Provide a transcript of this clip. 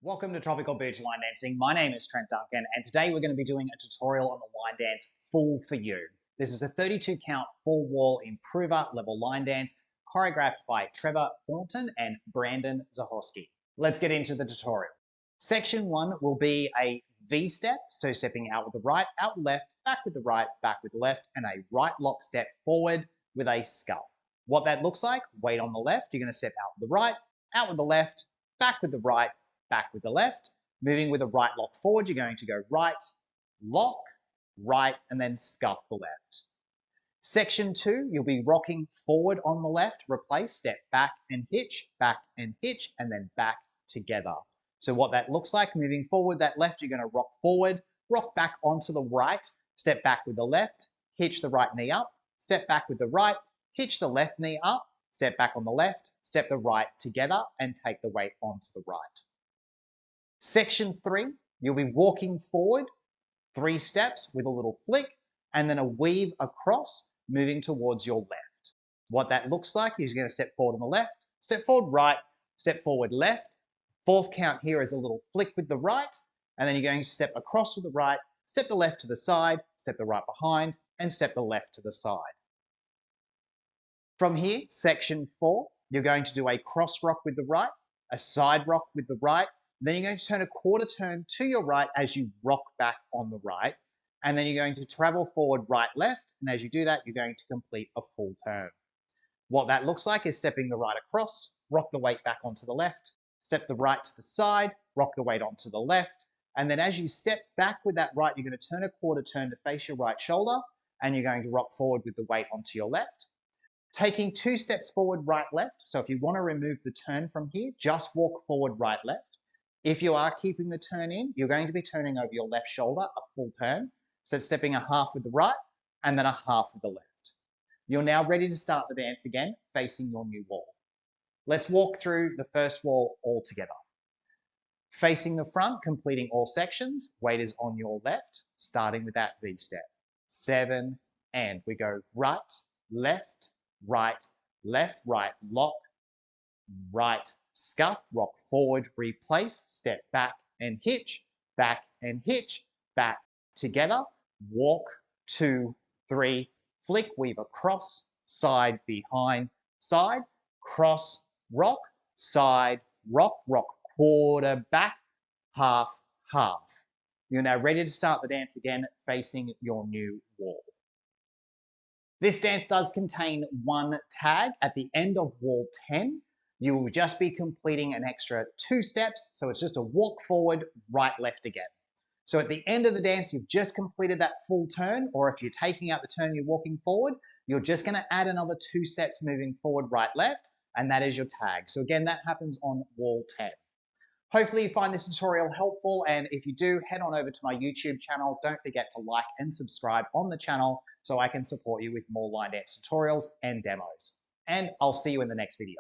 Welcome to Tropical Beach Line Dancing. My name is Trent Duncan, and today we're going to be doing a tutorial on the line dance Full For You. This is a 32 count full wall improver level line dance choreographed by Trevor, Thornton and Brandon Zahorskey. Let's get into the tutorial. Section 1 will be a V step, so stepping out with the right, out left, back with the right, back with the left, and a right lock step forward with a scuff. What that looks like, weight on the left, you're going to step out with the right, out with the left, back with the right, back with the left. Moving with a right lock forward, you're going to go right, lock, right, and then scuff the left. Section 2, you'll be rocking forward on the left, replace, step back, and hitch, and then back together. So what that looks like, moving forward, that left, you're going to rock forward, rock back onto the right, step back with the left, hitch the right knee up, step back with the right, hitch the left knee up, step back on the left, step the right together, and take the weight onto the right. Section 3, you'll be walking forward 3 steps with a little flick and then a weave across, moving towards your left. What that looks like is you're going to step forward on the left, step forward right, step forward left. 4th count here is a little flick with the right, and then you're going to step across with the right, step the left to the side, step the right behind, and step the left to the side. From here, section 4, you're going to do a cross rock with the right, a side rock with the right, then you're going to turn a quarter turn to your right as you rock back on the right. And then you're going to travel forward right, left. And as you do that, you're going to complete a full turn. What that looks like is stepping the right across, rock the weight back onto the left, step the right to the side, rock the weight onto the left. And then as you step back with that right, you're going to turn a quarter turn to face your right shoulder. And you're going to rock forward with the weight onto your left. Taking 2 steps forward, right, left. So if you want to remove the turn from here, just walk forward, right, left. If you are keeping the turn in, you're going to be turning over your left shoulder, a full turn. So stepping a half with the right and then a half with the left. You're now ready to start the dance again, facing your new wall. Let's walk through the first wall all together. Facing the front, completing all sections, weight is on your left, starting with that V step. 7, and we go right, left, right, lock, right, scuff, rock forward, replace, step back and hitch, back together, walk, 2, 3, flick, weave across, side, behind, side, cross, rock, side, rock, quarter, back, half. You're now ready to start the dance again, facing your new wall. This dance does contain 1 tag at the end of wall 10. You will just be completing an extra 2 steps, so it's just a walk forward, right, left again. So at the end of the dance, you've just completed that full turn, or if you're taking out the turn, you're walking forward, you're just going to add another 2 steps moving forward, right, left, and that is your tag. So again, that happens on wall 10. Hopefully you find this tutorial helpful, and if you do, head on over to my YouTube channel. Don't forget to like and subscribe on the channel so I can support you with more line dance tutorials and demos. And I'll see you in the next video.